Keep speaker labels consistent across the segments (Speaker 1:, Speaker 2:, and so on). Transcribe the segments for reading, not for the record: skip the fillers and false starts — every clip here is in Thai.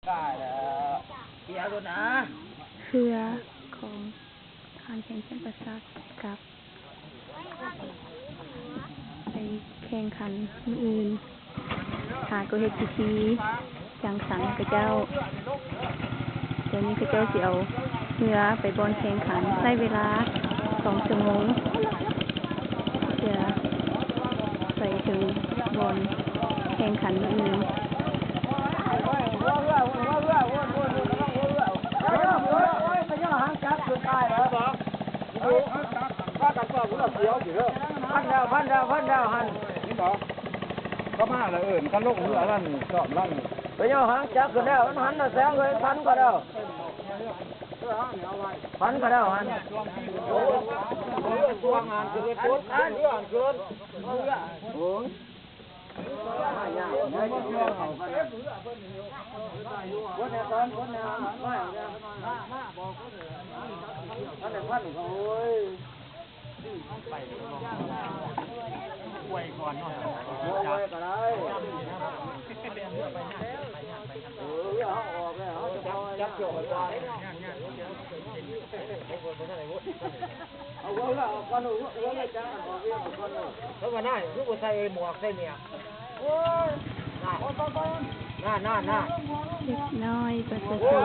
Speaker 1: ได้แล้วเกี่ยวด้วยนะ
Speaker 2: เครือของการแข่งขันประสาทกับไปแข่งขันมืออื่นหาก็เฮ็ดพิธีจังสันกระเจ้าเดี๋ยวนี้กระเจ้าสิเอาเรือไปบอลแข่งขันใช้เวลา2 ชั่วโมงจะไปถึงบอลแข่งขันมืออื่น
Speaker 1: พันดาวหันนี่บอกก็มาละก็ลงเรือลั่นสอบลั่นไปย่อหางจับกันแล้วหันน่ะแสงเลยพันก็แล้วหันตัวงานคือพุทธเรื่องเกินโอ้ยคนเนี่ยตอนคนเนี่ยไม่มาบอกคนเนี่ยพันโอ้ยไปป่วยก่อนหน่อยป่วยก็ได้เอาออกเลยเอาจับเกี่ยวกันก่อนเอาไว้ละเอาก่อนเอาไว้ละจ้าเอาไว้ก่อนแล้วก็น่าลูกใส่หมวกใส่เนี่ยโอ้ยน่าเ
Speaker 2: ล็กน้อยประชาชน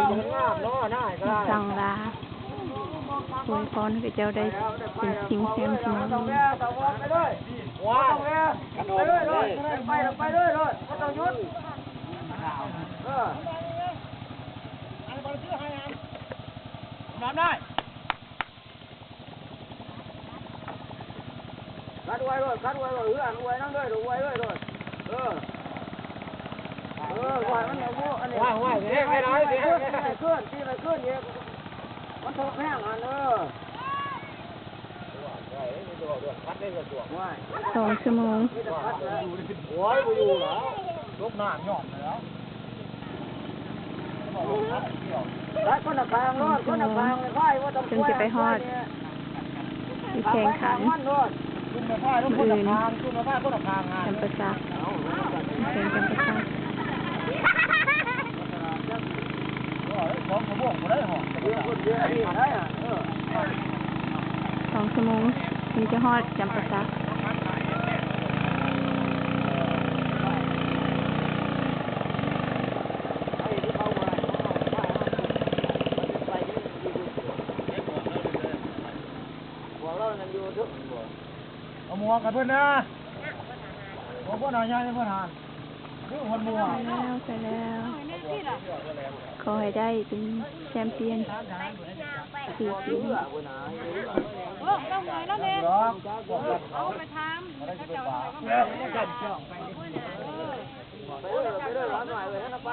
Speaker 2: สั่งลาอวยพรให้เจ้าได้เป็นชิงแชมป์ชิง
Speaker 1: ว้าวไปเลยไม่ต้องยุดน้ำได้คัดไว้เลยคัดไว้เลยไว้นั่งด้วยไว้เลยไว้มันเอาพวกอันนี้ไว้ไม่ได้เคลื่อนเยอะมันถูกแห้งอัน
Speaker 2: 2 ชั่วโมง
Speaker 1: โอ้ยกูอยู่แล้วลูกหน้าหย่อมแล้วรัดคนละพางรอดคนละพางเลยพ่ายว่าต้อง
Speaker 2: จึงจะไปฮอดที่แข่งขัน
Speaker 1: คุณมาพ่ายต้องคนละพางคุณมาพ่ายคนละพางงาน
Speaker 2: จำประจักษ์แข่งจำประจักษ์
Speaker 1: ของขบวนได้หรอ
Speaker 2: 2 ชั่วโมงถึงจะฮอดจำประจักษ์
Speaker 1: เอาหมวกกันเพื่อนนะผมก็นายยังเพื่อนหานคือคนมัว
Speaker 2: ไปแล้วขอให้ได้เป็นแชมเปี้ยน4 ปี
Speaker 3: ต้องไงแล้วเนี่ยเอาไปทำเขาจะเอาไปก็ไม่ได้ไปเลยร้อนหน่อยเลยให้เราไป